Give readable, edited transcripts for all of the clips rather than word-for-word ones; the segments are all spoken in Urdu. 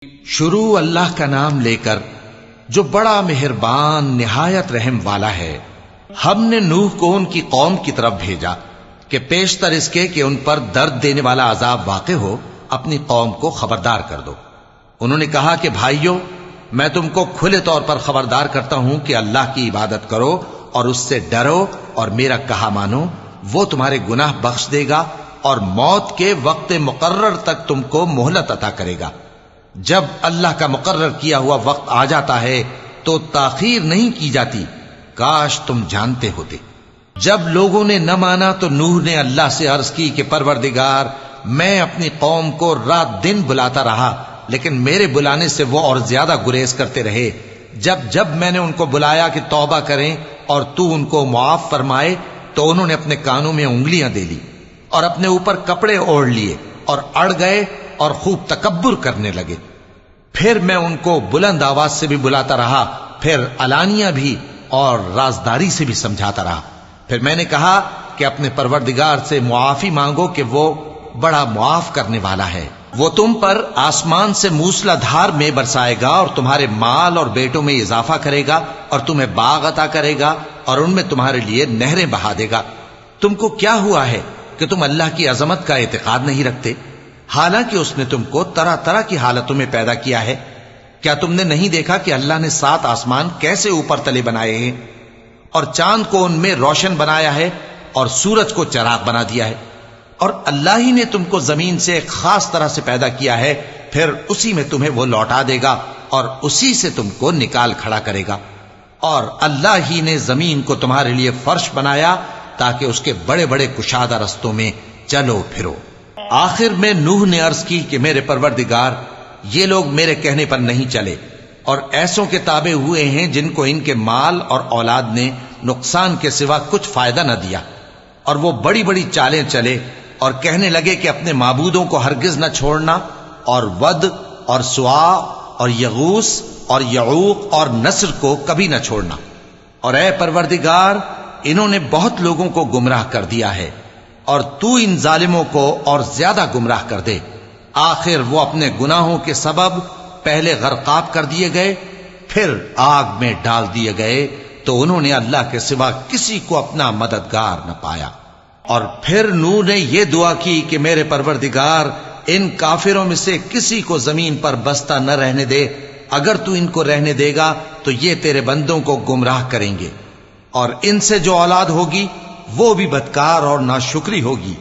شروع اللہ کا نام لے کر جو بڑا مہربان نہایت رحم والا ہے۔ ہم نے نوح کو ان کی قوم کی طرف بھیجا کہ پیشتر اس کے کہ ان پر درد دینے والا عذاب واقع ہو اپنی قوم کو خبردار کر دو۔ انہوں نے کہا کہ بھائیو، میں تم کو کھلے طور پر خبردار کرتا ہوں کہ اللہ کی عبادت کرو اور اس سے ڈرو اور میرا کہا مانو، وہ تمہارے گناہ بخش دے گا اور موت کے وقت مقرر تک تم کو مہلت عطا کرے گا۔ جب اللہ کا مقرر کیا ہوا وقت آ جاتا ہے تو تاخیر نہیں کی جاتی، کاش تم جانتے ہوتے۔ جب لوگوں نے نہ مانا تو نوح نے اللہ سے عرض کی کہ پروردگار، میں اپنی قوم کو رات دن بلاتا رہا لیکن میرے بلانے سے وہ اور زیادہ گریز کرتے رہے۔ جب میں نے ان کو بلایا کہ توبہ کریں اور تو ان کو معاف فرمائے تو انہوں نے اپنے کانوں میں انگلیاں دے لی اور اپنے اوپر کپڑے اوڑھ لیے اور اڑ گئے اور خوب تکبر کرنے لگے۔ پھر میں ان کو بلند آواز سے بھی بلاتا رہا، پھر علانیہ بھی اور رازداری سے بھی سمجھاتا رہا۔ پھر میں نے کہا کہ اپنے پروردگار سے معافی مانگو کہ وہ بڑا معاف کرنے والا ہے۔ وہ تم پر آسمان سے موسلا دھار میں برسائے گا اور تمہارے مال اور بیٹوں میں اضافہ کرے گا اور تمہیں باغ عطا کرے گا اور ان میں تمہارے لیے نہریں بہا دے گا۔ تم کو کیا ہوا ہے کہ تم اللہ کی عظمت کا اعتقاد نہیں رکھتے، حالانکہ اس نے تم کو طرح طرح کی حالتوں میں پیدا کیا ہے؟ کیا تم نے نہیں دیکھا کہ اللہ نے 7 آسمان کیسے اوپر تلے بنائے ہیں اور چاند کو ان میں روشن بنایا ہے اور سورج کو چراغ بنا دیا ہے؟ اور اللہ ہی نے تم کو زمین سے ایک خاص طرح سے پیدا کیا ہے، پھر اسی میں تمہیں وہ لوٹا دے گا اور اسی سے تم کو نکال کھڑا کرے گا۔ اور اللہ ہی نے زمین کو تمہارے لیے فرش بنایا تاکہ اس کے بڑے بڑے کشادہ رستوں میں چلو پھرو۔ آخر میں نوح نے عرض کی کہ میرے پروردگار، یہ لوگ میرے کہنے پر نہیں چلے اور ایسوں کے تابع ہوئے ہیں جن کو ان کے مال اور اولاد نے نقصان کے سوا کچھ فائدہ نہ دیا، اور وہ بڑی بڑی چالیں چلے اور کہنے لگے کہ اپنے معبودوں کو ہرگز نہ چھوڑنا، اور ود اور سوا اور یغوث اور یعوق اور نصر کو کبھی نہ چھوڑنا۔ اور اے پروردگار، انہوں نے بہت لوگوں کو گمراہ کر دیا ہے اور تو ان ظالموں کو اور زیادہ گمراہ کر دے۔ آخر وہ اپنے گناہوں کے سبب پہلے غرقاب کر دیے گئے، پھر آگ میں ڈال دیے گئے، تو انہوں نے اللہ کے سوا کسی کو اپنا مددگار نہ پایا۔ اور پھر نوح نے یہ دعا کی کہ میرے پروردگار، ان کافروں میں سے کسی کو زمین پر بستا نہ رہنے دے، اگر تو ان کو رہنے دے گا تو یہ تیرے بندوں کو گمراہ کریں گے، اور ان سے جو اولاد ہوگی وہ بھی بدکار اور ناشکری ہوگی۔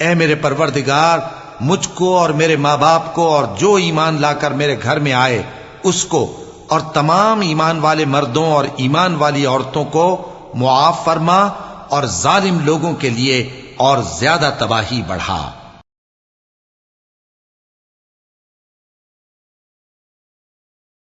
اے میرے پروردگار، مجھ کو اور میرے ماں باپ کو اور جو ایمان لا کر میرے گھر میں آئے اس کو اور تمام ایمان والے مردوں اور ایمان والی عورتوں کو معاف فرما، اور ظالم لوگوں کے لیے اور زیادہ تباہی بڑھا۔